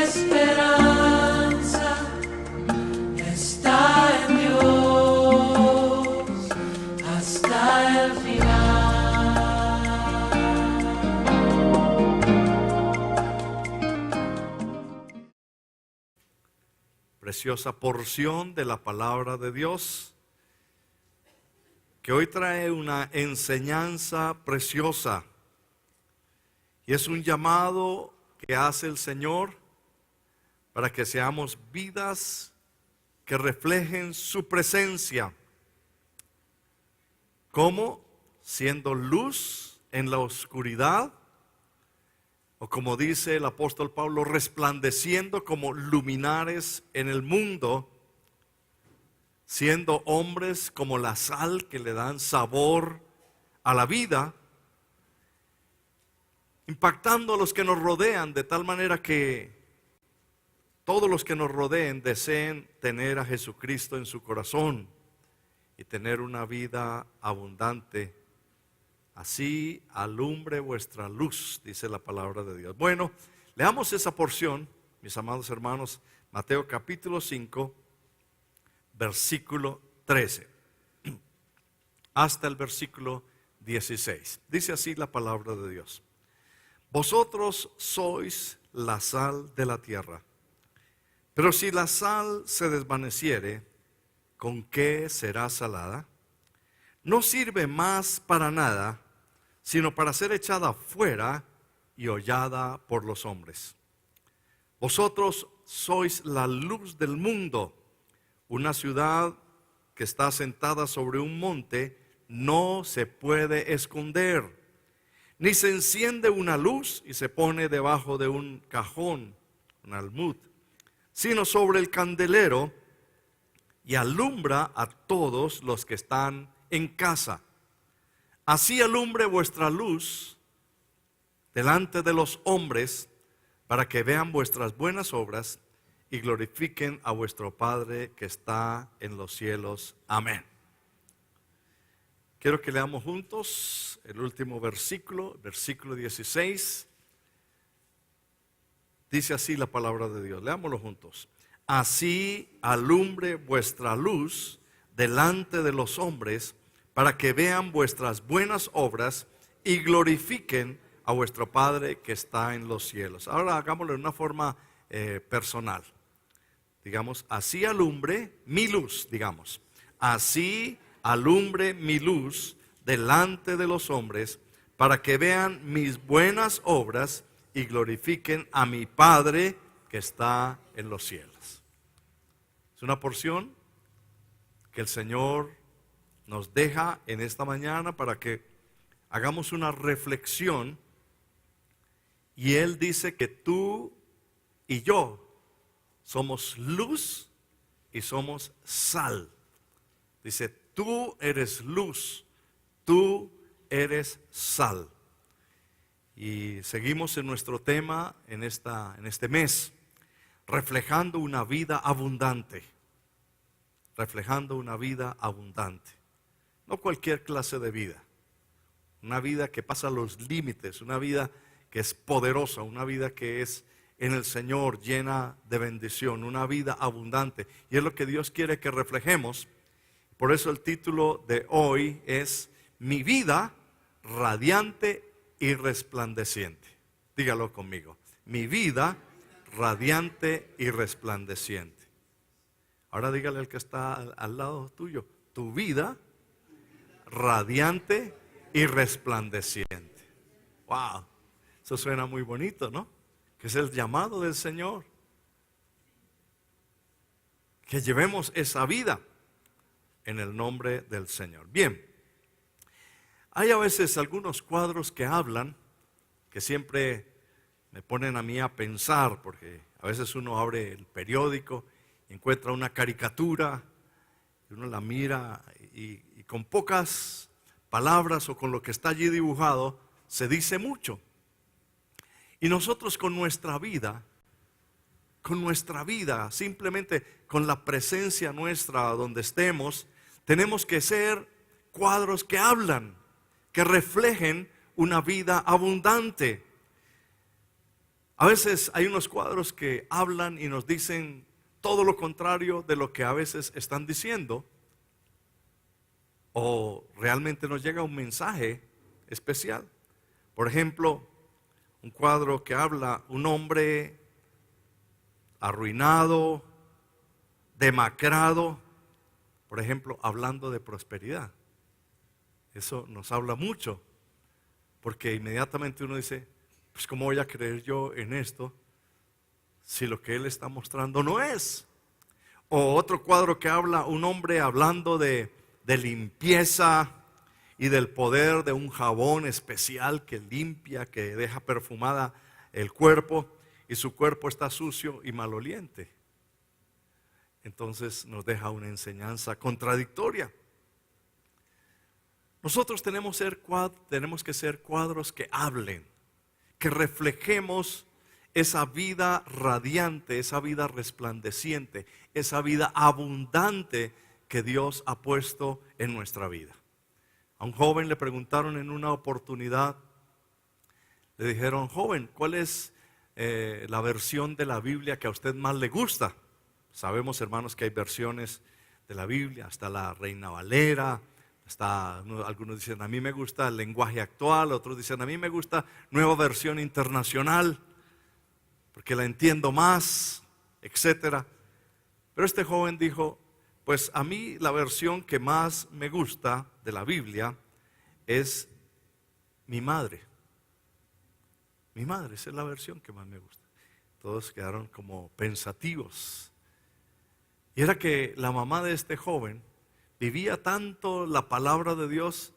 esperanza está en Dios hasta el final. Preciosa porción de la palabra de Dios, que hoy trae una enseñanza preciosa, y es un llamado que hace el Señor para que seamos vidas que reflejen su presencia, como siendo luz en la oscuridad, o como dice el apóstol Pablo, resplandeciendo como luminares en el mundo, siendo hombres como la sal que le dan sabor a la vida, impactando a los que nos rodean de tal manera que todos los que nos rodeen deseen tener a Jesucristo en su corazón y tener una vida abundante. Así alumbre vuestra luz, dice la palabra de Dios. Bueno, leamos esa porción, mis amados hermanos, Mateo capítulo 5, versículo 13, hasta el versículo 16. Dice así la palabra de Dios. Vosotros sois la sal de la tierra, pero si la sal se desvaneciere, ¿con qué será salada? No sirve más para nada, sino para ser echada fuera y hollada por los hombres. Vosotros sois la luz del mundo. Una ciudad que está asentada sobre un monte no se puede esconder. Ni se enciende una luz y se pone debajo de un cajón, un almud, sino sobre el candelero, y alumbra a todos los que están en casa. Así alumbre vuestra luz delante de los hombres, para que vean vuestras buenas obras y glorifiquen a vuestro Padre que está en los cielos. Amén. Quiero que leamos juntos el último versículo, versículo 16. Dice así la palabra de Dios. Leámoslo juntos. Así alumbre vuestra luz delante de los hombres, para que vean vuestras buenas obras y glorifiquen a vuestro Padre que está en los cielos. Ahora hagámoslo de una forma personal. Digamos, así alumbre mi luz, digamos. Así alumbre mi luz delante de los hombres, para que vean mis buenas obras y glorifiquen a mi Padre que está en los cielos. Es una porción que el Señor nos deja en esta mañana para que hagamos una reflexión, y Él dice que tú y yo somos luz y somos sal. Dice, tú eres luz, tú eres sal. Y seguimos en nuestro tema en este mes, reflejando una vida abundante. Reflejando una vida abundante. No cualquier clase de vida. Una vida que pasa los límites, una vida que es poderosa, una vida que es en el Señor llena de bendición, una vida abundante. Y es lo que Dios quiere que reflejemos. Por eso el título de hoy es Mi vida radiante y resplandeciente. Dígalo conmigo. Mi vida radiante y resplandeciente. Ahora dígale al que está al lado tuyo, tu vida radiante y resplandeciente. Wow, eso suena muy bonito, ¿no? Que es el llamado del Señor. Que llevemos esa vida en el nombre del Señor. Bien, hay a veces algunos cuadros que hablan, que siempre me ponen a mí a pensar, porque a veces uno abre el periódico, encuentra una caricatura, y uno la mira y con pocas palabras o con lo que está allí dibujado, se dice mucho. Y nosotros con nuestra vida, simplemente con la presencia nuestra donde estemos, tenemos que ser cuadros que hablan, que reflejen una vida abundante. A veces hay unos cuadros que hablan y nos dicen todo lo contrario de lo que a veces están diciendo, o realmente nos llega un mensaje especial. Por ejemplo, un cuadro que habla un hombre arruinado, demacrado, por ejemplo, hablando de prosperidad. Eso nos habla mucho, porque inmediatamente uno dice, pues ¿cómo voy a creer yo en esto si lo que él está mostrando no es? O otro cuadro que habla un hombre hablando de limpieza y del poder de un jabón especial que limpia, que deja perfumada el cuerpo, y su cuerpo está sucio y maloliente. Entonces nos deja una enseñanza contradictoria. Nosotros tenemos que ser cuadros que hablen, que reflejemos esa vida radiante, esa vida resplandeciente, esa vida abundante que Dios ha puesto en nuestra vida. A un joven le preguntaron en una oportunidad, le dijeron: joven, ¿cuál es la versión de la Biblia que a usted más le gusta? Sabemos, hermanos, que hay versiones de la Biblia, hasta la Reina Valera. Algunos dicen, a mí me gusta el lenguaje actual, otros dicen, a mí me gusta Nueva Versión Internacional, porque la entiendo más, etcétera. Pero este joven dijo, pues a mí la versión que más me gusta de la Biblia es mi madre. Mi madre, esa es la versión que más me gusta. Todos quedaron como pensativos. Y era que la mamá de este joven vivía tanto la palabra de Dios,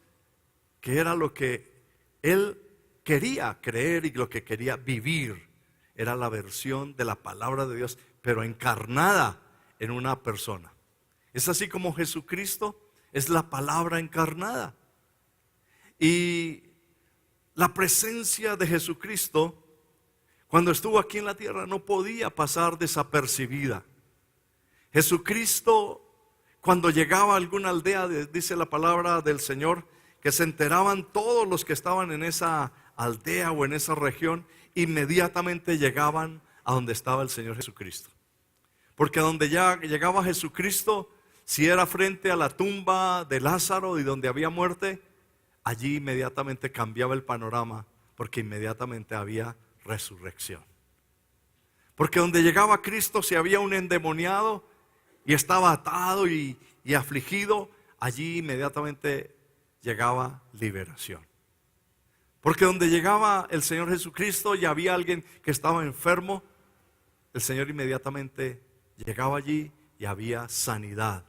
que era lo que él quería creer y lo que quería vivir. Era la versión de la palabra de Dios, pero encarnada en una persona. Es así como Jesucristo es la palabra encarnada. Y la presencia de Jesucristo, cuando estuvo aquí en la tierra, no podía pasar desapercibida. Jesucristo, cuando llegaba a alguna aldea, dice la palabra del Señor, que se enteraban todos los que estaban en esa aldea o en esa región, inmediatamente llegaban a donde estaba el Señor Jesucristo. Porque donde ya llegaba Jesucristo, si era frente a la tumba de Lázaro y donde había muerte, allí inmediatamente cambiaba el panorama, porque inmediatamente había resurrección. Porque donde llegaba Cristo, si había un endemoniado y estaba atado y afligido, allí inmediatamente llegaba liberación. Porque donde llegaba el Señor Jesucristo y había alguien que estaba enfermo, el Señor inmediatamente llegaba allí y había sanidad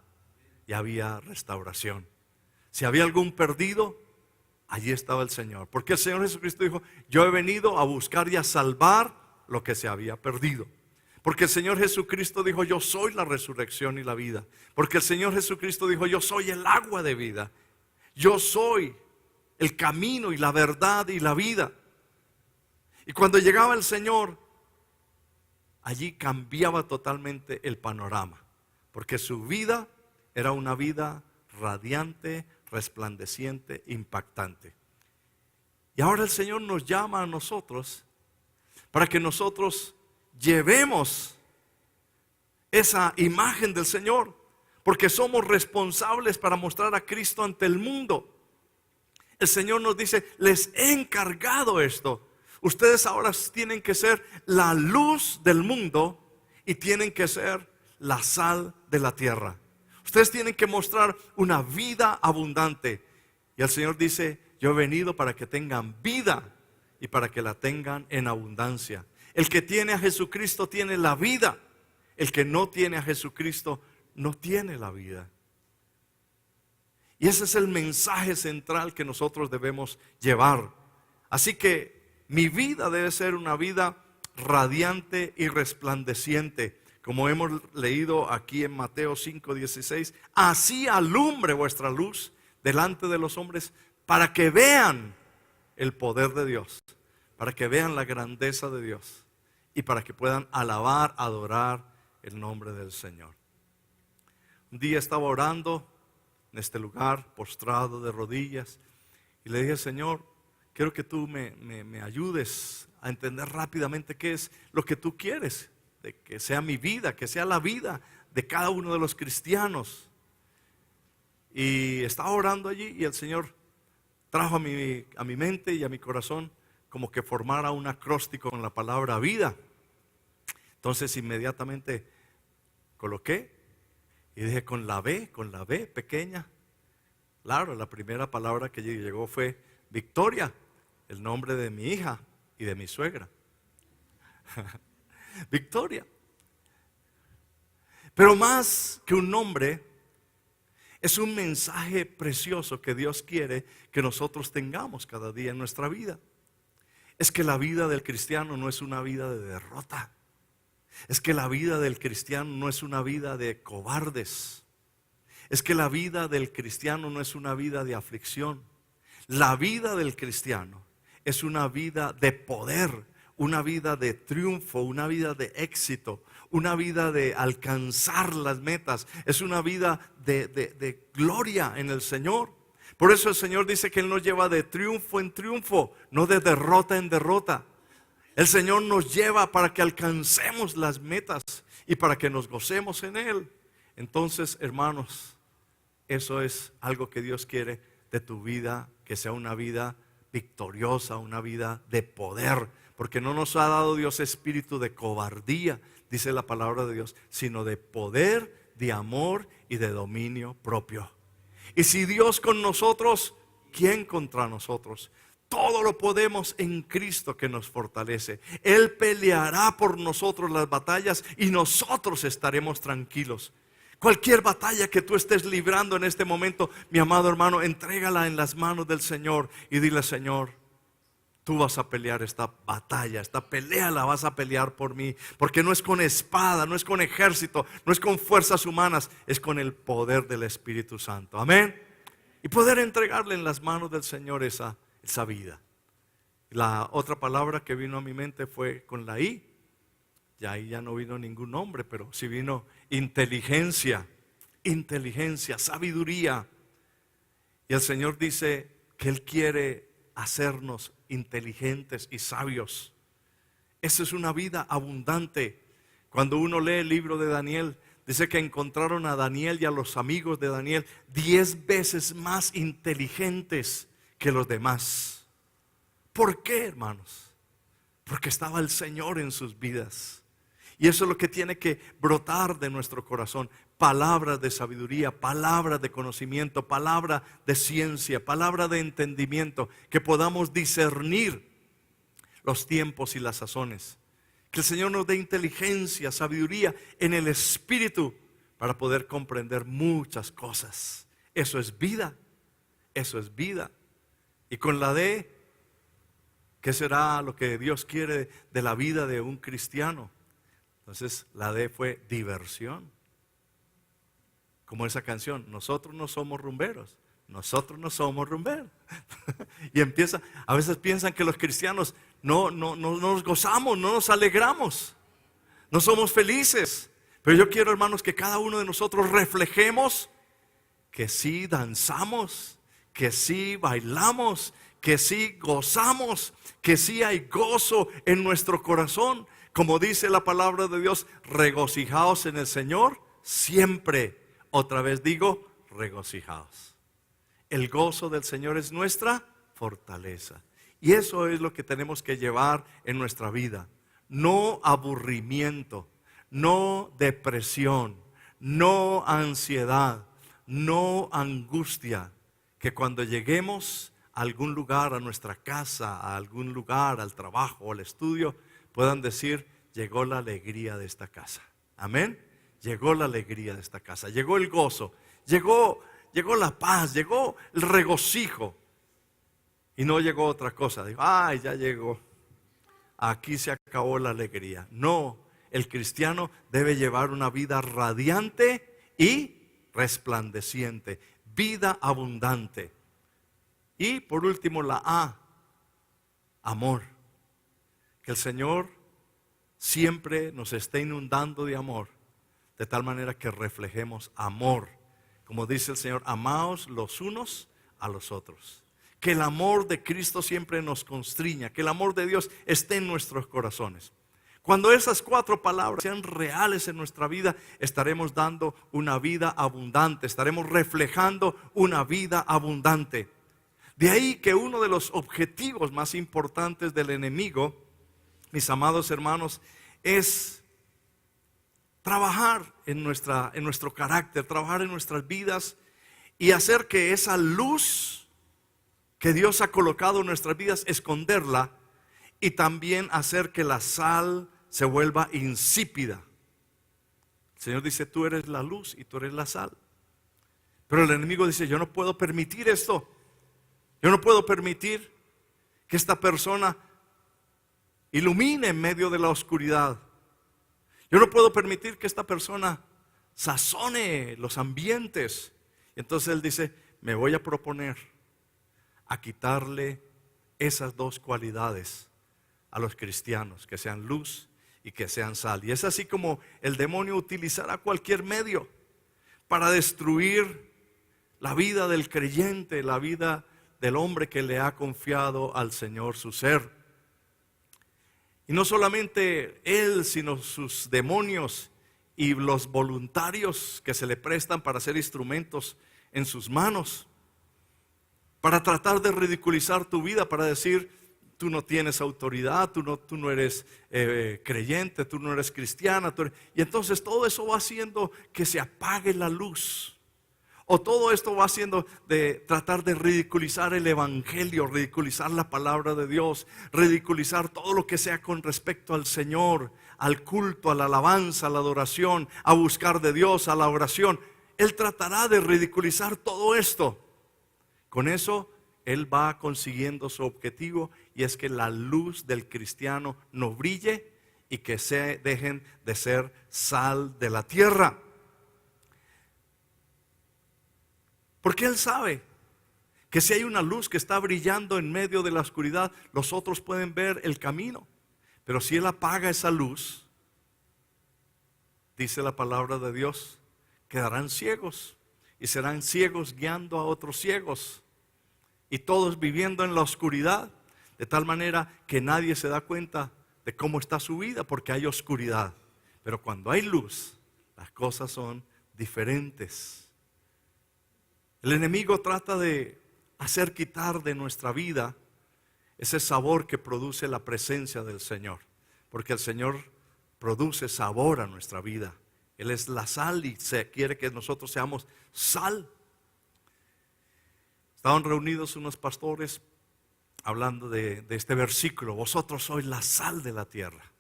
y había restauración. Si había algún perdido, allí estaba el Señor. Porque el Señor Jesucristo dijo, yo he venido a buscar y a salvar lo que se había perdido. Porque el Señor Jesucristo dijo, yo soy la resurrección y la vida. Porque el Señor Jesucristo dijo, yo soy el agua de vida. Yo soy el camino y la verdad y la vida. Y cuando llegaba el Señor, allí cambiaba totalmente el panorama. Porque su vida era una vida radiante, resplandeciente, impactante. Y ahora el Señor nos llama a nosotros para que nosotros llevemos esa imagen del Señor, porque somos responsables para mostrar a Cristo ante el mundo. El Señor nos dice, les he encargado esto. Ustedes ahora tienen que ser la luz del mundo y tienen que ser la sal de la tierra. Ustedes tienen que mostrar una vida abundante. Y el Señor dice, yo he venido para que tengan vida y para que la tengan en abundancia. El que tiene a Jesucristo tiene la vida. El que no tiene a Jesucristo no tiene la vida. Y ese es el mensaje central que nosotros debemos llevar. Así que mi vida debe ser una vida radiante y resplandeciente. Como hemos leído aquí en Mateo 5:16, así alumbre vuestra luz delante de los hombres para que vean el poder de Dios, para que vean la grandeza de Dios y para que puedan alabar, adorar el nombre del Señor. Un día estaba orando en este lugar, postrado de rodillas, y le dije, Señor, quiero que tú me ayudes a entender rápidamente qué es lo que tú quieres, de que sea mi vida, que sea la vida de cada uno de los cristianos. Y estaba orando allí y el Señor trajo a mi mente y a mi corazón como que formara un acróstico con la palabra vida. Entonces inmediatamente coloqué y dije con la B pequeña. Claro, la primera palabra que llegó fue Victoria, el nombre de mi hija y de mi suegra. Victoria. Pero más que un nombre, es un mensaje precioso que Dios quiere que nosotros tengamos cada día en nuestra vida. Es que la vida del cristiano no es una vida de derrota. Es que la vida del cristiano no es una vida de cobardes. Es que la vida del cristiano no es una vida de aflicción. La vida del cristiano es una vida de poder, una vida de triunfo, una vida de éxito, una vida de alcanzar las metas. Es una vida de gloria en el Señor. Por eso el Señor dice que Él nos lleva de triunfo en triunfo, no de derrota en derrota. El Señor nos lleva para que alcancemos las metas y para que nos gocemos en Él. Entonces, hermanos, eso es algo que Dios quiere de tu vida, que sea una vida victoriosa, una vida de poder, porque no nos ha dado Dios espíritu de cobardía, dice la palabra de Dios, sino de poder, de amor y de dominio propio. Y si Dios con nosotros, ¿quién contra nosotros? Todo lo podemos en Cristo que nos fortalece. Él peleará por nosotros las batallas y nosotros estaremos tranquilos. Cualquier batalla que tú estés librando en este momento, mi amado hermano, entrégala en las manos del Señor y dile: Señor, tú vas a pelear esta batalla, esta pelea la vas a pelear por mí, porque no es con espada, no es con ejército, no es con fuerzas humanas, es con el poder del Espíritu Santo. Amén. Y poder entregarle en las manos del Señor esa vida. La otra palabra que vino a mi mente fue con la I. Ya ahí ya no vino ningún nombre, pero sí vino inteligencia, sabiduría. Y el Señor dice que Él quiere hacernos inteligentes y sabios. Esa es una vida abundante. Cuando uno lee el libro de Daniel, dice que encontraron a Daniel y a los amigos de Daniel 10 veces más inteligentes que los demás. ¿Por qué, hermanos? Porque estaba el Señor en sus vidas. Y eso es lo que tiene que brotar de nuestro corazón. Palabras de sabiduría, palabras de conocimiento, palabra de ciencia, palabra de entendimiento, que podamos discernir los tiempos y las sazones. Que el Señor nos dé inteligencia, sabiduría en el Espíritu para poder comprender muchas cosas. Eso es vida, eso es vida. Y con la D, ¿qué será lo que Dios quiere de la vida de un cristiano? Entonces la D fue diversión. Como esa canción, nosotros no somos rumberos, nosotros no somos rumberos. Y empieza, a veces piensan que los cristianos no nos gozamos, no nos alegramos, no somos felices. Pero yo quiero, hermanos, que cada uno de nosotros reflejemos que sí danzamos, que sí bailamos, que sí gozamos, que sí hay gozo en nuestro corazón. Como dice la palabra de Dios, regocijaos en el Señor siempre. Otra vez digo, regocijaos. El gozo del Señor es nuestra fortaleza. Y eso es lo que tenemos que llevar en nuestra vida. No aburrimiento, no depresión, no ansiedad, no angustia. Que cuando lleguemos a algún lugar, a nuestra casa, a algún lugar, al trabajo, al estudio, puedan decir: llegó la alegría de esta casa. Amén. Llegó la alegría de esta casa, llegó el gozo, llegó la paz, llegó el regocijo. Y no llegó otra cosa. Digo, ay, ya llegó. Aquí se acabó la alegría. No, el cristiano debe llevar una vida radiante y resplandeciente, vida abundante. Y por último la A, amor. Que el Señor siempre nos esté inundando de amor, de tal manera que reflejemos amor. Como dice el Señor, amaos los unos a los otros. Que el amor de Cristo siempre nos constriña, que el amor de Dios esté en nuestros corazones. Cuando esas 4 palabras sean reales en nuestra vida, estaremos dando una vida abundante, estaremos reflejando una vida abundante. De ahí que uno de los objetivos más importantes del enemigo, mis amados hermanos, es trabajar en nuestro carácter, trabajar en nuestras vidas y hacer que esa luz que Dios ha colocado en nuestras vidas, esconderla, y también hacer que la sal se vuelva insípida. El Señor dice: tú eres la luz y tú eres la sal. Pero el enemigo dice: yo no puedo permitir esto. Yo no puedo permitir que esta persona ilumine en medio de la oscuridad. Yo no puedo permitir que esta persona sazone los ambientes. Entonces él dice: me voy a proponer a quitarle esas 2 cualidades a los cristianos, que sean luz y que sean sal. Y es así como el demonio utilizará cualquier medio para destruir la vida del creyente, la vida del hombre que le ha confiado al Señor su ser. Y no solamente él, sino sus demonios y los voluntarios que se le prestan para ser instrumentos en sus manos, para tratar de ridiculizar tu vida, para decir: tú no tienes autoridad, tú no eres creyente, tú no eres cristiana. Y entonces todo eso va haciendo que se apague la luz. O todo esto va haciendo de tratar de ridiculizar el evangelio, ridiculizar la palabra de Dios, ridiculizar todo lo que sea con respecto al Señor, al culto, a la alabanza, a la adoración, a buscar de Dios, a la oración. Él tratará de ridiculizar todo esto. Con eso él va consiguiendo su objetivo, y es que la luz del cristiano no brille y que se dejen de ser sal de la tierra. Porque él sabe que si hay una luz que está brillando en medio de la oscuridad, los otros pueden ver el camino. Pero si él apaga esa luz, dice la palabra de Dios, quedarán ciegos y serán ciegos guiando a otros ciegos, y todos viviendo en la oscuridad, de tal manera que nadie se da cuenta de cómo está su vida, porque hay oscuridad. Pero cuando hay luz, las cosas son diferentes. El enemigo trata de hacer quitar de nuestra vida ese sabor que produce la presencia del Señor, porque el Señor produce sabor a nuestra vida. Él es la sal y quiere que nosotros seamos sal. Estaban reunidos unos pastores hablando de este versículo: vosotros sois la sal de la tierra.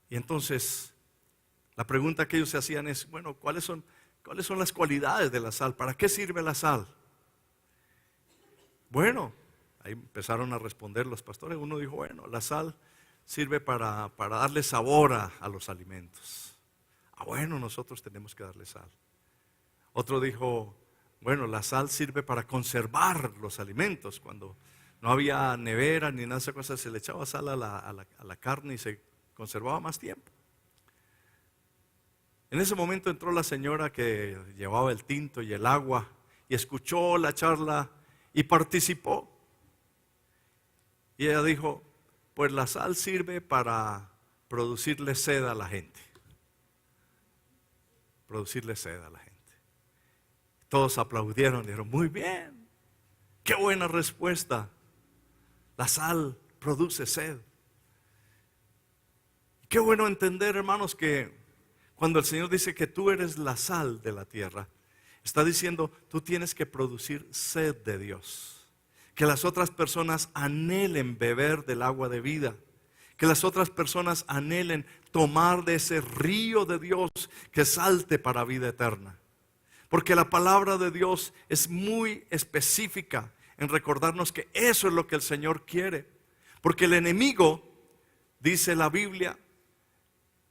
Y entonces la pregunta que ellos se hacían es: bueno, ¿cuáles son las cualidades de la sal? ¿Para qué sirve la sal? Bueno, ahí empezaron a responder los pastores. Uno dijo: bueno, la sal sirve para darle sabor a los alimentos. Bueno, nosotros tenemos que darle sal. Otro dijo: bueno, la sal sirve para conservar los alimentos. Cuando no había nevera ni nada de esas cosas, se le echaba sal a la carne y se conservaba más tiempo. En ese momento entró la señora que llevaba el tinto y el agua y escuchó la charla y participó. Y ella dijo: pues la sal sirve para producirle sed a la gente. Producirle sed a la gente. Todos aplaudieron, dijeron: muy bien, qué buena respuesta. La sal produce sed. Qué bueno entender, hermanos, que cuando el Señor dice que tú eres la sal de la tierra, está diciendo: tú tienes que producir sed de Dios. Que las otras personas anhelen beber del agua de vida. Que las otras personas anhelen tomar de ese río de Dios que salte para vida eterna. Porque la palabra de Dios es muy específica en recordarnos que eso es lo que el Señor quiere. Porque el enemigo, dice la Biblia,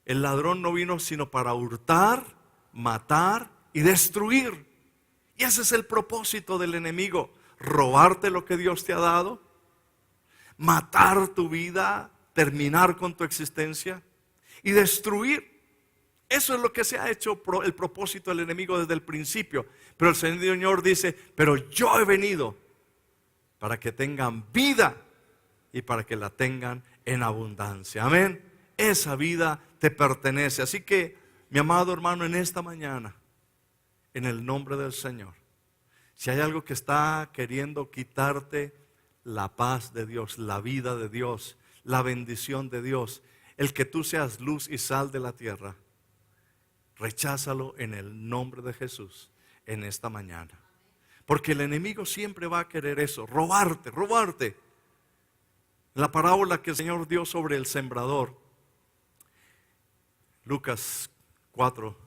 el ladrón no vino sino para hurtar, matar y destruir. Y ese es el propósito del enemigo: robarte lo que Dios te ha dado, matar tu vida, terminar con tu existencia y destruir. Eso es lo que se ha hecho el propósito del enemigo desde el principio. Pero el Señor dice, pero yo he venido para que tengan vida y para que la tengan en abundancia. Amén. Esa vida te pertenece. Así que, mi amado hermano, en esta mañana, en el nombre del Señor, si hay algo que está queriendo quitarte la paz de Dios, la vida de Dios, la bendición de Dios, el que tú seas luz y sal de la tierra, recházalo en el nombre de Jesús en esta mañana. Porque el enemigo siempre va a querer eso, robarte, robarte. La parábola que el Señor dio sobre el sembrador, Lucas 4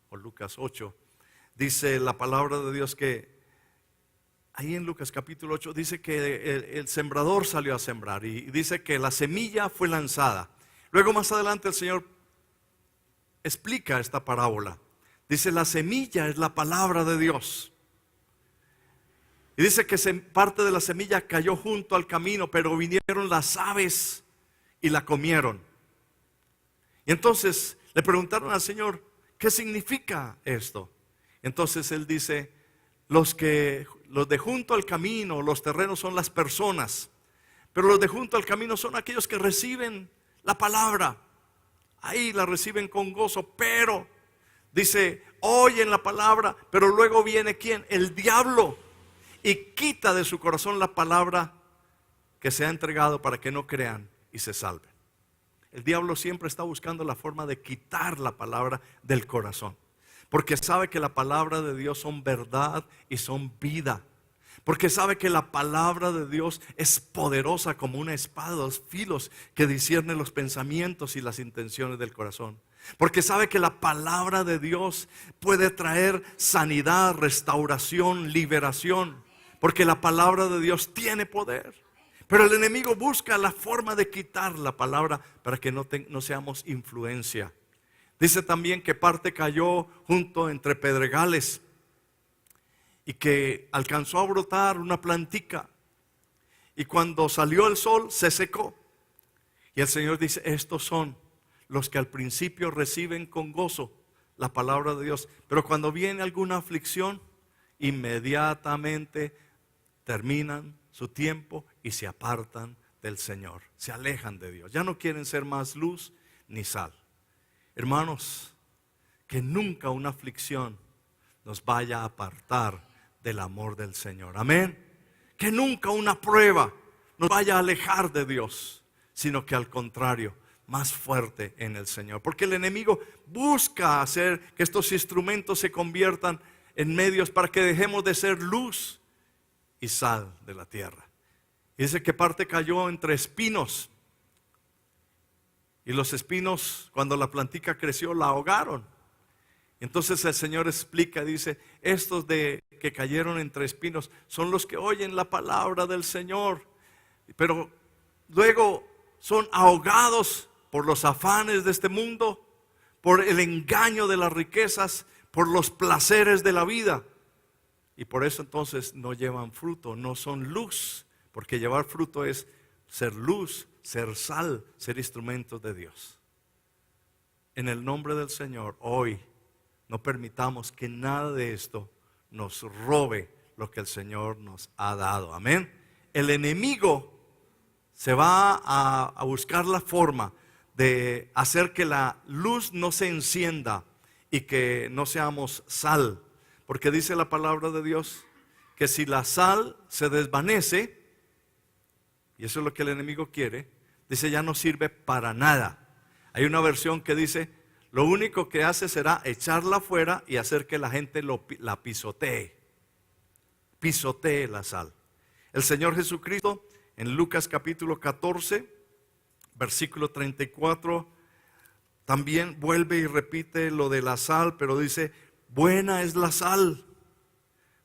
o Lucas 8, dice la palabra de Dios que ahí en Lucas capítulo 8 dice que el sembrador salió a sembrar y dice que la semilla fue lanzada. Luego más adelante el Señor explica esta parábola. Dice, la semilla es la palabra de Dios. Y dice que parte de la semilla cayó junto al camino, pero vinieron las aves y la comieron. Y entonces le preguntaron al Señor, ¿qué significa esto? Entonces Él dice, los de junto al camino, los terrenos son las personas, pero los de junto al camino son aquellos que reciben la palabra. Ahí la reciben con gozo, pero dice, oyen la palabra, pero luego viene ¿quién? El diablo, y quita de su corazón la palabra que se ha entregado para que no crean y se salven. El diablo siempre está buscando la forma de quitar la palabra del corazón, porque sabe que la palabra de Dios son verdad y son vida. Porque sabe que la palabra de Dios es poderosa como una espada de dos filos que discierne los pensamientos y las intenciones del corazón. Porque sabe que la palabra de Dios puede traer sanidad, restauración, liberación. Porque la palabra de Dios tiene poder. Pero el enemigo busca la forma de quitar la palabra para que no seamos influencia. Dice también que parte cayó junto entre pedregales y que alcanzó a brotar una plantica, y cuando salió el sol se secó. Y el Señor dice, estos son los que al principio reciben con gozo la palabra de Dios, pero cuando viene alguna aflicción, inmediatamente terminan su tiempo y se apartan del Señor, se alejan de Dios, ya no quieren ser más luz ni sal. Hermanos, que nunca una aflicción nos vaya a apartar del amor del Señor. Amén. Que nunca una prueba nos vaya a alejar de Dios, sino que al contrario, más fuerte en el Señor. Porque el enemigo busca hacer que estos instrumentos se conviertan en medios para que dejemos de ser luz y sal de la tierra. Y dice que parte cayó entre espinos, y los espinos, cuando la plantica creció, la ahogaron. Entonces el Señor explica, dice, estos que cayeron entre espinos son los que oyen la palabra del Señor, pero luego son ahogados por los afanes de este mundo, por el engaño de las riquezas, por los placeres de la vida. Y por eso entonces no llevan fruto, no son luz, porque llevar fruto es ser luz, ser sal, ser instrumentos de Dios. En el nombre del Señor, hoy no permitamos que nada de esto nos robe lo que el Señor nos ha dado. Amén. El enemigo se va a buscar la forma de hacer que la luz no se encienda y que no seamos sal. Porque dice la palabra de Dios que si la sal se desvanece, y eso es lo que el enemigo quiere, dice ya no sirve para nada. Hay una versión que dice, lo único que hace será echarla afuera y hacer que la gente la pisotee. Pisotee la sal. El Señor Jesucristo en Lucas capítulo 14, versículo 34, también vuelve y repite lo de la sal, pero dice, buena es la sal,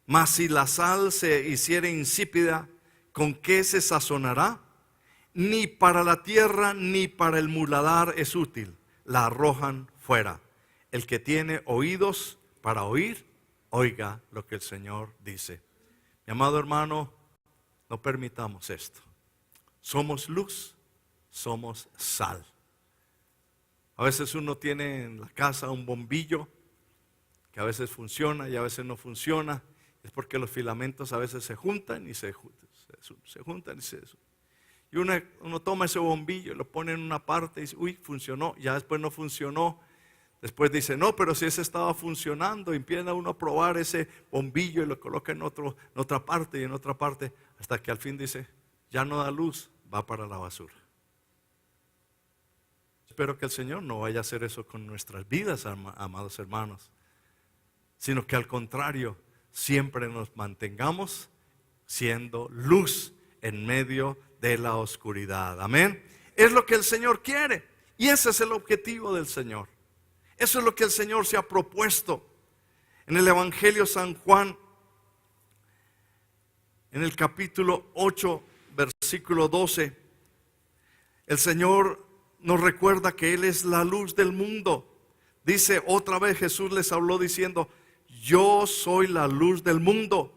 mas si la sal se hiciere insípida, ¿con qué se sazonará? Ni para la tierra ni para el muladar es útil, la arrojan fuera. El que tiene oídos para oír, oiga lo que el Señor dice. Mi amado hermano, no permitamos esto. Somos luz, somos sal. A veces uno tiene en la casa un bombillo que a veces funciona y a veces no funciona. Es porque los filamentos a veces se juntan y se juntan. Y uno toma ese bombillo y lo pone en una parte y dice, uy, funcionó. Ya después no funcionó. Después dice, no, pero si ese estaba funcionando. Y empieza uno a probar ese bombillo y lo coloca en otra parte y en otra parte. Hasta que al fin dice, ya no da luz, va para la basura. Espero que el Señor no vaya a hacer eso con nuestras vidas, amados hermanos, sino que al contrario, siempre nos mantengamos siendo luz en medio de la oscuridad. Amén. Es lo que el Señor quiere y ese es el objetivo del Señor. Eso es lo que el Señor se ha propuesto. En el Evangelio San Juan, en el capítulo 8, versículo 12, el Señor nos recuerda que Él es la luz del mundo. Dice otra vez, Jesús les habló diciendo, yo soy la luz del mundo.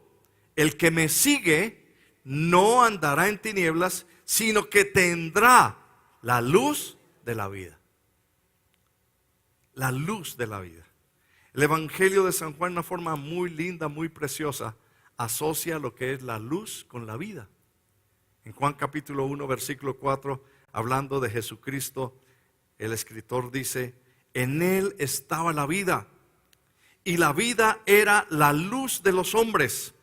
El que me sigue no andará en tinieblas, sino que tendrá la luz de la vida. La luz de la vida. El Evangelio de San Juan, de una forma muy linda, muy preciosa, asocia lo que es la luz con la vida. En Juan capítulo 1, versículo 4, hablando de Jesucristo, el escritor dice, en Él estaba la vida, y la vida era la luz de los hombres.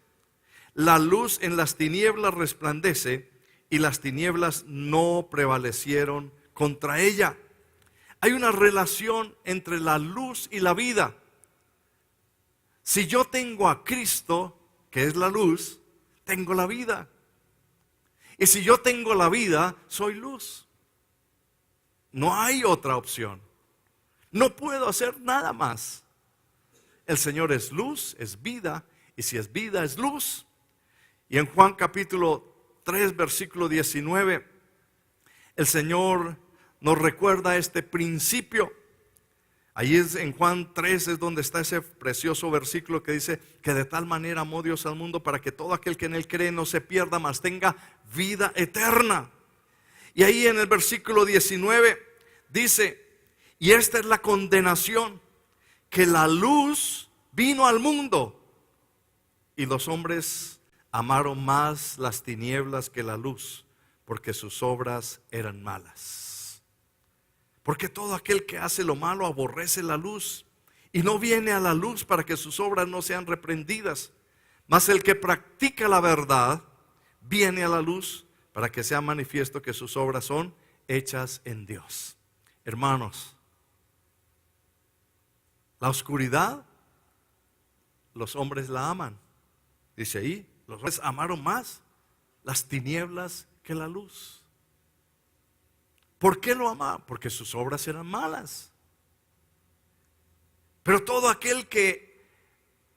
La luz en las tinieblas resplandece, y las tinieblas no prevalecieron contra ella. Hay una relación entre la luz y la vida. Si yo tengo a Cristo, que es la luz, tengo la vida. Y si yo tengo la vida, soy luz. No hay otra opción. No puedo hacer nada más. El Señor es luz, es vida, y si es vida, es luz. Y en Juan capítulo 3, versículo 19, el Señor nos recuerda este principio. Ahí es en Juan 3 es donde está ese precioso versículo que dice que de tal manera amó Dios al mundo para que todo aquel que en Él cree no se pierda, mas tenga vida eterna. Y ahí en el versículo 19 dice, y esta es la condenación, que la luz vino al mundo y los hombres amaron más las tinieblas que la luz, porque sus obras eran malas. Porque todo aquel que hace lo malo aborrece la luz y no viene a la luz para que sus obras no sean reprendidas. Mas el que practica la verdad viene a la luz para que sea manifiesto que sus obras son hechas en Dios. Hermanos, la oscuridad, los hombres la aman. Dice ahí, los hombres amaron más las tinieblas que la luz. ¿Por qué lo amaban? Porque sus obras eran malas. Pero todo aquel que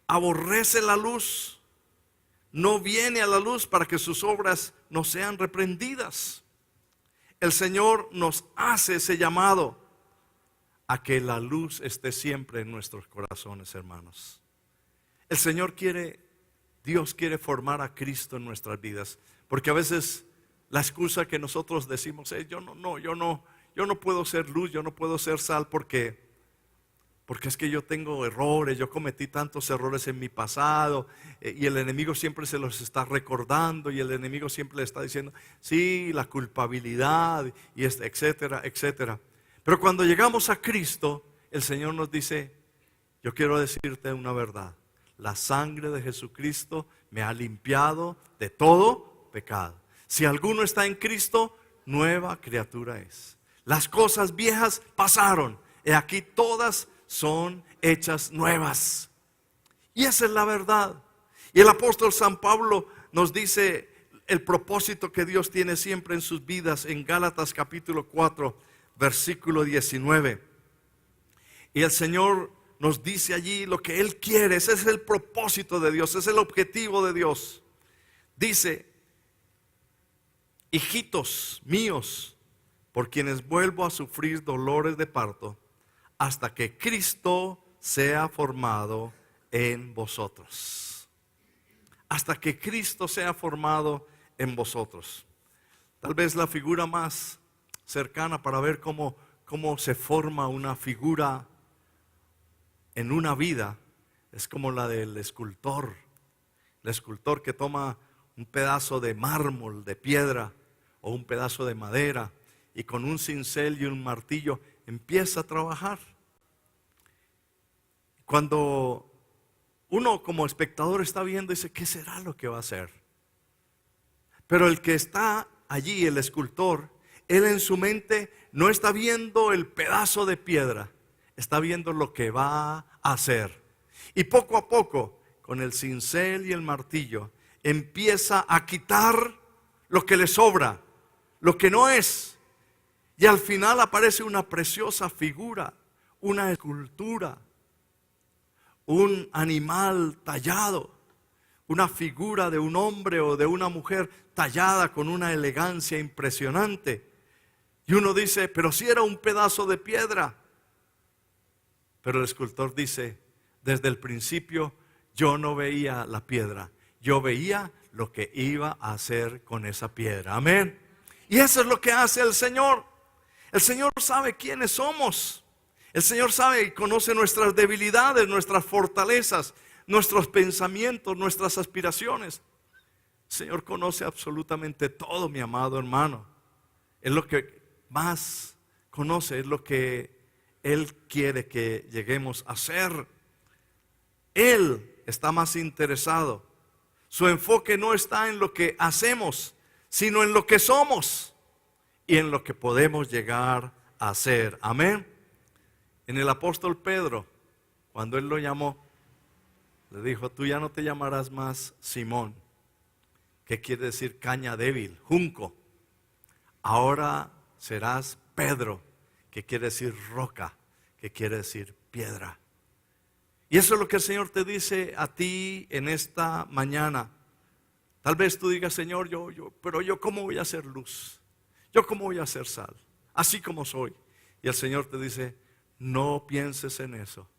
aborrece la luz no viene a la luz para que sus obras no sean reprendidas. El Señor nos hace ese llamado a que la luz esté siempre en nuestros corazones, hermanos. El Señor quiere, Dios quiere formar a Cristo en nuestras vidas, porque a veces la excusa que nosotros decimos es, yo no puedo ser luz, yo no puedo ser sal porque es que yo tengo errores, yo cometí tantos errores en mi pasado, y el enemigo siempre se los está recordando, y el enemigo siempre le está diciendo, sí, la culpabilidad, y etcétera, etcétera. Pero cuando llegamos a Cristo, el Señor nos dice, yo quiero decirte una verdad, la sangre de Jesucristo me ha limpiado de todo pecado. Si alguno está en Cristo, nueva criatura es. Las cosas viejas pasaron, y aquí todas son hechas nuevas. Y esa es la verdad. Y el apóstol San Pablo nos dice el propósito que Dios tiene siempre en sus vidas en Gálatas capítulo 4, versículo 19. Y el Señor nos dice allí lo que Él quiere. Ese es el propósito de Dios, ese es el objetivo de Dios. Dice, hijitos míos, por quienes vuelvo a sufrir dolores de parto, hasta que Cristo sea formado en vosotros. Hasta que Cristo sea formado en vosotros. Tal vez la figura más cercana para ver cómo cómo se forma una figura en una vida, es como la del escultor. El escultor que toma un pedazo de mármol, de piedra o un pedazo de madera y con un cincel y un martillo empieza a trabajar. Cuando uno como espectador está viendo, dice, ¿qué será lo que va a hacer? Pero el que está allí, el escultor, él en su mente no está viendo el pedazo de piedra, está viendo lo que va a hacer. Y poco a poco, con el cincel y el martillo, empieza a quitar lo que le sobra, lo que no es. Y al final aparece una preciosa figura, una escultura, un animal tallado, una figura de un hombre o de una mujer tallada con una elegancia impresionante. Y uno dice, pero si era un pedazo de piedra. Pero el escultor dice, desde el principio yo no veía la piedra, yo veía lo que iba a hacer con esa piedra. Amén. Y eso es lo que hace el Señor. El Señor sabe quiénes somos. El Señor sabe y conoce nuestras debilidades, nuestras fortalezas, nuestros pensamientos, nuestras aspiraciones. El Señor conoce absolutamente todo, mi amado hermano. Es lo que más conoce, es lo que Él quiere que lleguemos a ser. Él está más interesado. Su enfoque no está en lo que hacemos, sino en lo que somos y en lo que podemos llegar a ser. Amén. En el apóstol Pedro, cuando él lo llamó, le dijo, tú ya no te llamarás más Simón, que quiere decir caña débil, junco. Ahora serás Pedro, que quiere decir roca, que quiere decir piedra. Y eso es lo que el Señor te dice a ti en esta mañana. Tal vez tú digas, Señor, pero yo ¿cómo voy a hacer luz? ¿Yo cómo voy a hacer sal? Así como soy. Y el Señor te dice, no pienses en eso.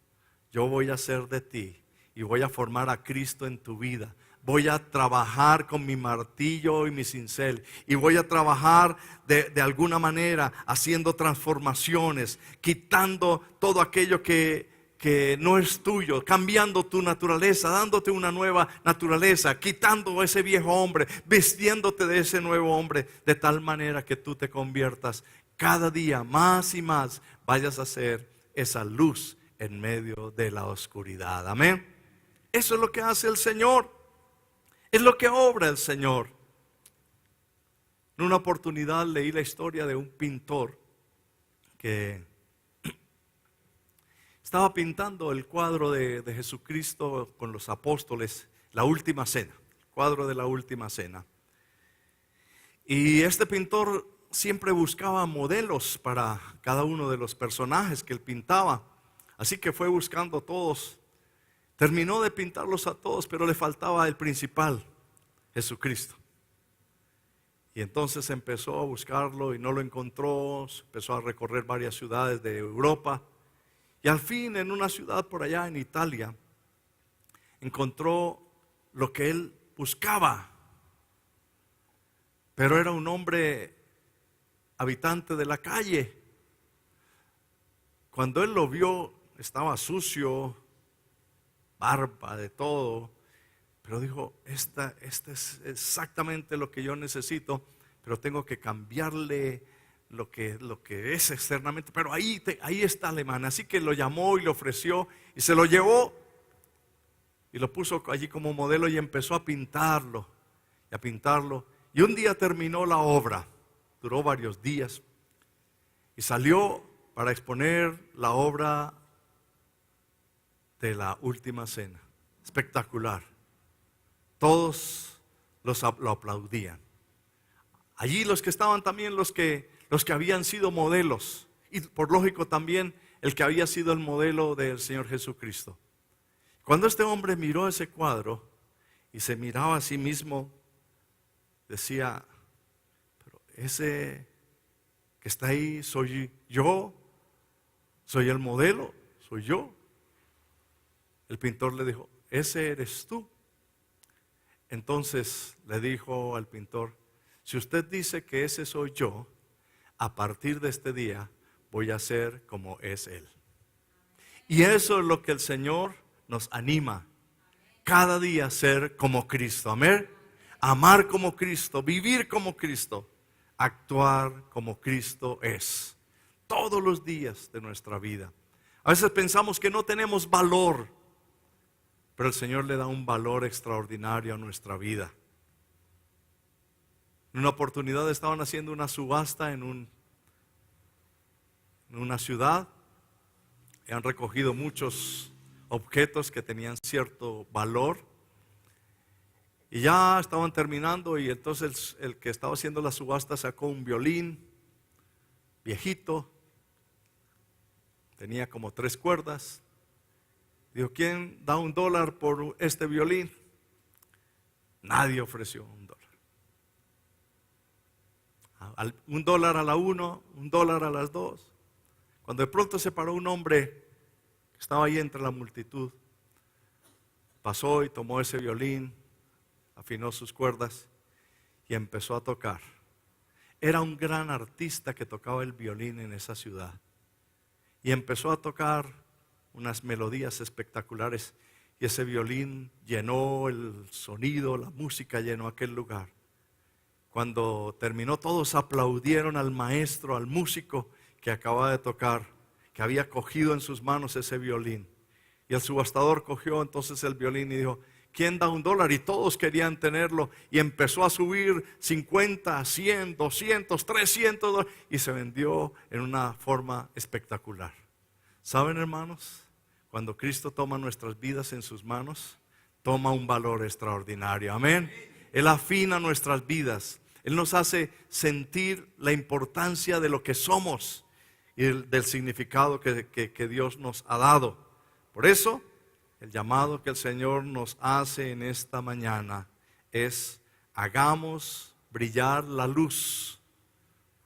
Yo voy a hacer de ti y voy a formar a Cristo en tu vida. Voy a trabajar con mi martillo y mi cincel y voy a trabajar de alguna manera haciendo transformaciones, quitando todo aquello que no es tuyo, cambiando tu naturaleza, dándote una nueva naturaleza, quitando ese viejo hombre, vistiéndote de ese nuevo hombre, de tal manera que tú te conviertas cada día más y más, vayas a ser esa luz en medio de la oscuridad. Amén. Eso es lo que hace el Señor, es lo que obra el Señor. En una oportunidad leí la historia de un pintor que estaba pintando el cuadro de Jesucristo con los apóstoles, la última cena, el cuadro de la última cena. Y este pintor siempre buscaba modelos para cada uno de los personajes que él pintaba. Así que fue buscando todos. Terminó de pintarlos a todos, pero le faltaba el principal, Jesucristo. Y entonces empezó a buscarlo y no lo encontró. Empezó a recorrer varias ciudades de Europa. Y al fin, en una ciudad por allá en Italia, encontró lo que él buscaba. Pero era un hombre habitante de la calle. Cuando él lo vio, estaba sucio, barba, de todo. Pero dijo, este es exactamente lo que yo necesito, pero tengo que cambiarle lo que es externamente. Pero ahí está alemán. Así que lo llamó y le ofreció y se lo llevó y lo puso allí como modelo y empezó a pintarlo y a pintarlo. Y un día terminó la obra, duró varios días y salió para exponer la obra de la última cena. Espectacular. Todos lo aplaudían. Allí los que estaban también los que habían sido modelos y por lógico también el que había sido el modelo del Señor Jesucristo. Cuando este hombre miró ese cuadro y se miraba a sí mismo, decía, pero ese que está ahí soy yo, soy el modelo, soy yo. El pintor le dijo, ese eres tú. Entonces le dijo al pintor, si usted dice que ese soy yo, a partir de este día voy a ser como es Él. Y eso es lo que el Señor nos anima. Cada día ser como Cristo. Amén. Amar como Cristo, vivir como Cristo, actuar como Cristo es. Todos los días de nuestra vida. A veces pensamos que no tenemos valor, pero el Señor le da un valor extraordinario a nuestra vida. En una oportunidad estaban haciendo una subasta en una ciudad. Y han recogido muchos objetos que tenían cierto valor. Y ya estaban terminando y entonces el que estaba haciendo la subasta sacó un violín viejito. Tenía como 3 cuerdas. Dijo, ¿quién da $1 por este violín? Nadie ofreció $1. $1 a la 1, $1 a las 2. Cuando de pronto se paró un hombre que estaba ahí entre la multitud, pasó y tomó ese violín, afinó sus cuerdas y empezó a tocar. Era un gran artista que tocaba el violín en esa ciudad. Y empezó a tocar unas melodías espectaculares. Y ese violín llenó el sonido, la música llenó aquel lugar. Cuando terminó, todos aplaudieron al maestro, al músico que acababa de tocar, que había cogido en sus manos ese violín. Y el subastador cogió entonces el violín y dijo, ¿quién da $1? Y todos querían tenerlo. Y empezó a subir 50, 100, 200, 300 y se vendió en una forma espectacular. ¿Saben, hermanos? Cuando Cristo toma nuestras vidas en sus manos, toma un valor extraordinario. Amén. Él afina nuestras vidas. Él nos hace sentir la importancia de lo que somos y del significado que Dios nos ha dado. Por eso, el llamado que el Señor nos hace en esta mañana es: hagamos brillar la luz.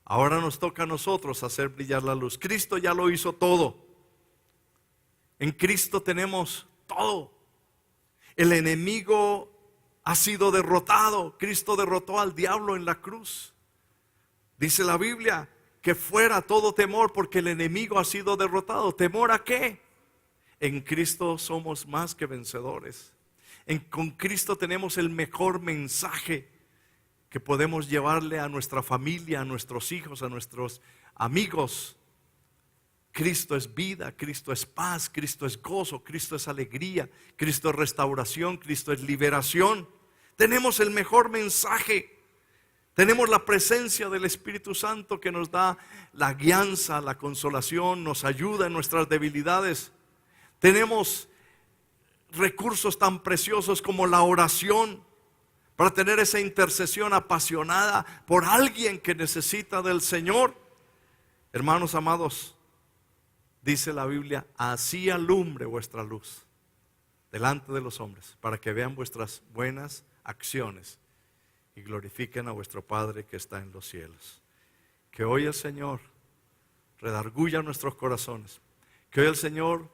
Ahora nos toca a nosotros hacer brillar la luz. Cristo ya lo hizo todo. En Cristo tenemos todo. El enemigo ha sido derrotado. Cristo derrotó al diablo en la cruz. Dice la Biblia que fuera todo temor porque el enemigo ha sido derrotado. ¿Temor a qué? En Cristo somos más que vencedores. Con Cristo tenemos el mejor mensaje que podemos llevarle a nuestra familia, a nuestros hijos, a nuestros amigos. Cristo es vida, Cristo es paz, Cristo es gozo, Cristo es alegría, Cristo es restauración, Cristo es liberación. Tenemos el mejor mensaje. Tenemos la presencia del Espíritu Santo que nos da la guianza, la consolación, nos ayuda en nuestras debilidades. Tenemos recursos tan preciosos como la oración para tener esa intercesión apasionada por alguien que necesita del Señor. Hermanos amados, dice la Biblia, así alumbre vuestra luz delante de los hombres, para que vean vuestras buenas acciones y glorifiquen a vuestro Padre que está en los cielos. Que hoy el Señor redarguya nuestros corazones, que hoy el Señor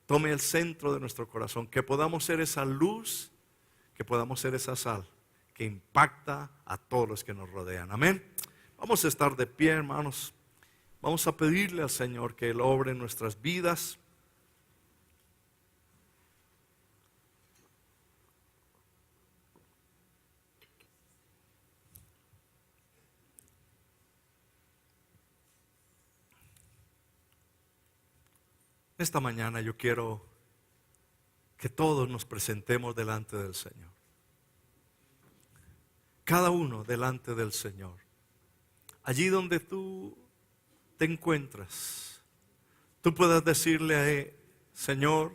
tome el centro de nuestro corazón, que podamos ser esa luz, que podamos ser esa sal que impacta a todos los que nos rodean. Amén. Vamos a estar de pie, hermanos. Vamos a pedirle al Señor que Él obre en nuestras vidas. Esta mañana yo quiero que todos nos presentemos delante del Señor. Cada uno delante del Señor. Allí donde tú te encuentras, tú puedas decirle: Señor,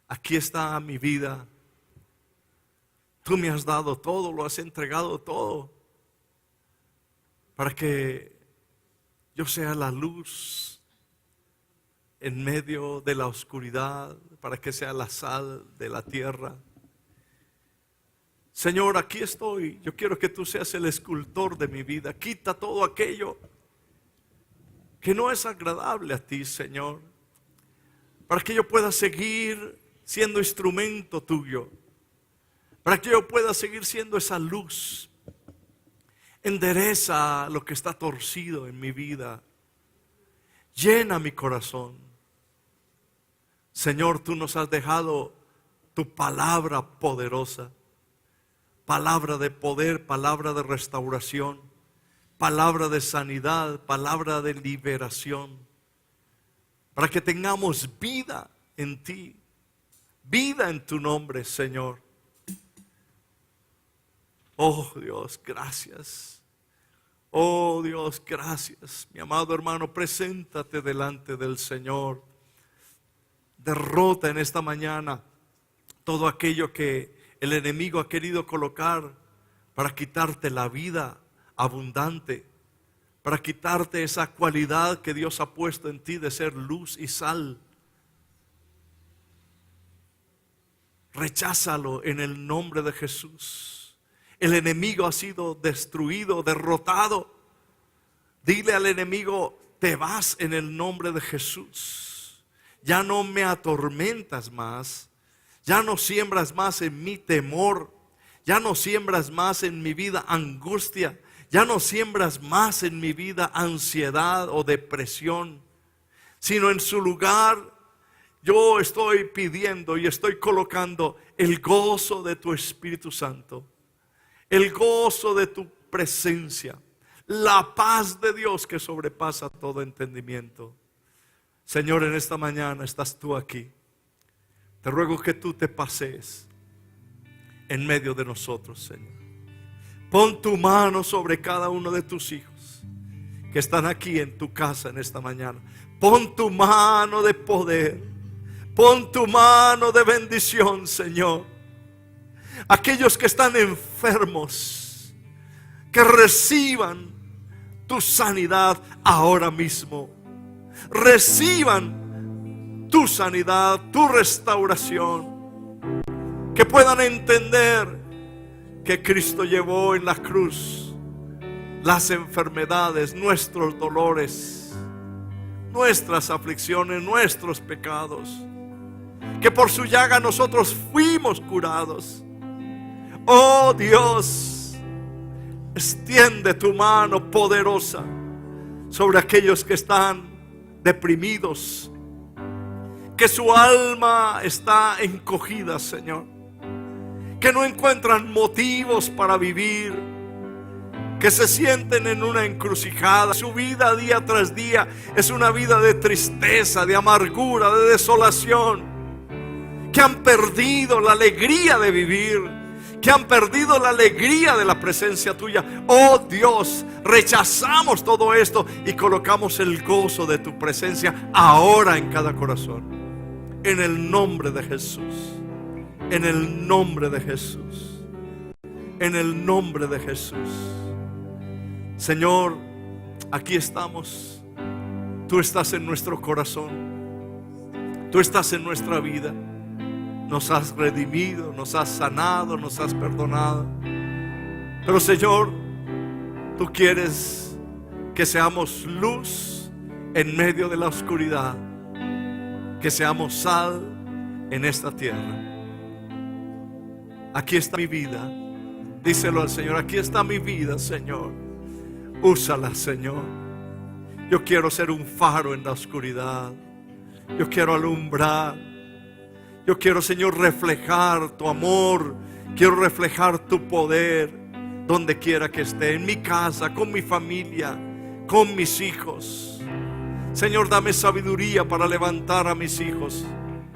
aquí está mi vida. Tú me has dado todo, lo has entregado todo, para que yo sea la luz en medio de la oscuridad, para que sea la sal de la tierra. Señor, aquí estoy. Yo quiero que tú seas el escultor de mi vida. Quita todo aquello que no es agradable a ti, Señor, para que yo pueda seguir siendo instrumento tuyo, para que yo pueda seguir siendo esa luz. Endereza lo que está torcido en mi vida. Llena mi corazón. Señor, tú nos has dejado tu palabra poderosa, palabra de poder, palabra de restauración, palabra de sanidad, palabra de liberación, para que tengamos vida en ti, vida en tu nombre, Señor. Oh Dios, gracias. Oh Dios, gracias. Mi amado hermano, preséntate delante del Señor. Derrota en esta mañana todo aquello que el enemigo ha querido colocar para quitarte la vida abundante, para quitarte esa cualidad que Dios ha puesto en ti de ser luz y sal. Recházalo en el nombre de Jesús. El enemigo ha sido destruido, derrotado. Dile al enemigo: te vas en el nombre de Jesús. Ya no me atormentas más. Ya no siembras más en mi temor. Ya no siembras más en mi vida angustia. Ya no siembras más en mi vida ansiedad o depresión, sino en su lugar yo estoy pidiendo y estoy colocando el gozo de tu Espíritu Santo, el gozo de tu presencia, la paz de Dios que sobrepasa todo entendimiento. Señor, en esta mañana estás tú aquí. Te ruego que tú te pasees en medio de nosotros, Señor. Pon tu mano sobre cada uno de tus hijos que están aquí en tu casa en esta mañana. Pon tu mano de poder. Pon tu mano de bendición, Señor. Aquellos que están enfermos, que reciban tu sanidad ahora mismo. Reciban tu sanidad, tu restauración. Que puedan entender que Cristo llevó en la cruz las enfermedades, nuestros dolores, nuestras aflicciones, nuestros pecados. Que por su llaga nosotros fuimos curados. Oh Dios, extiende tu mano poderosa sobre aquellos que están deprimidos, que su alma está encogida, Señor, que no encuentran motivos para vivir, que se sienten en una encrucijada. Su vida día tras día es una vida de tristeza, de amargura, de desolación, que han perdido la alegría de vivir, que han perdido la alegría de la presencia tuya. Oh Dios, rechazamos todo esto y colocamos el gozo de tu presencia ahora en cada corazón, en el nombre de Jesús. En el nombre de Jesús. En el nombre de Jesús. Señor, aquí estamos. Tú estás en nuestro corazón. Tú estás en nuestra vida. Nos has redimido, nos has sanado, nos has perdonado. Pero Señor, tú quieres que seamos luz en medio de la oscuridad, que seamos sal en esta tierra. Aquí está mi vida. Díselo al Señor: aquí está mi vida, Señor. Úsala, Señor. Yo quiero ser un faro en la oscuridad. Yo quiero alumbrar. Yo quiero, Señor, reflejar tu amor. Quiero reflejar tu poder donde quiera que esté, en mi casa, con mi familia, con mis hijos. Señor, dame sabiduría para levantar a mis hijos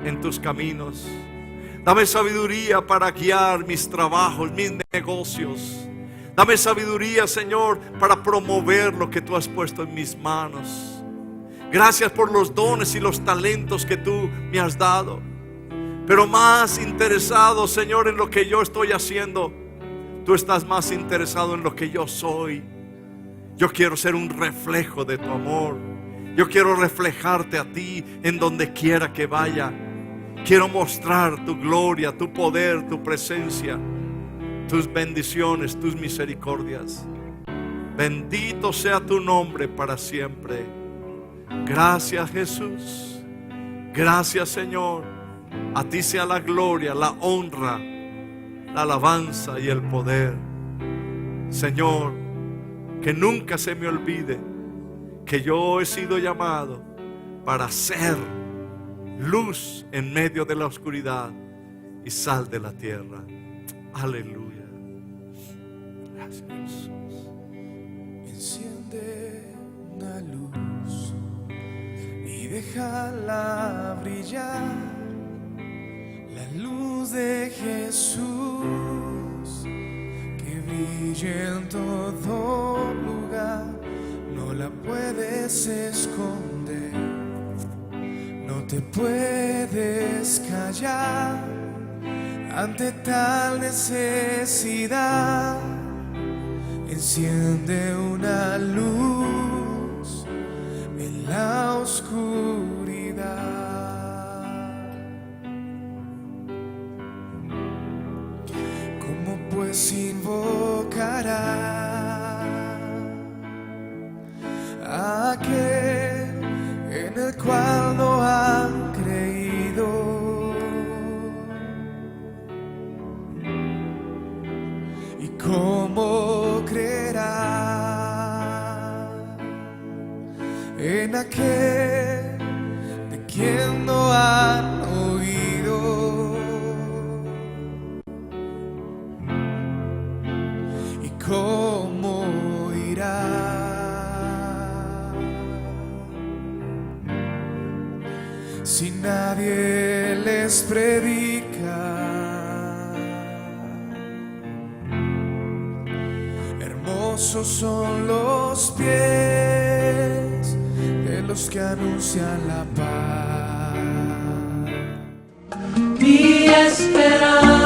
en tus caminos. Dame sabiduría para guiar mis trabajos, mis negocios. Dame sabiduría, Señor, para promover lo que tú has puesto en mis manos. Gracias por los dones y los talentos que tú me has dado. Pero más interesado, Señor, en lo que yo estoy haciendo, tú estás más interesado en lo que yo soy. Yo quiero ser un reflejo de tu amor. Yo quiero reflejarte a ti en donde quiera que vaya. Quiero mostrar tu gloria, tu poder, tu presencia, tus bendiciones, tus misericordias. Bendito sea tu nombre para siempre. Gracias, Jesús. Gracias, Señor. A ti sea la gloria, la honra, la alabanza y el poder. Señor, que nunca se me olvide que yo he sido llamado para ser luz en medio de la oscuridad y sal de la tierra. Aleluya. Gracias, Jesús. Enciende una luz y déjala brillar, la luz de Jesús que brille en todo lugar. No la puedes esconder, no te puedes callar ante tal necesidad. Enciende una luz en la oscuridad. ¿Cómo pues invocará a aquel en el cual no han creído? ¿Y cómo creerá en aquel de quien no han oído? ¿Y cómo irá si nadie les predica? Hermosos son los pies de los que anuncian la paz. Mi esperanza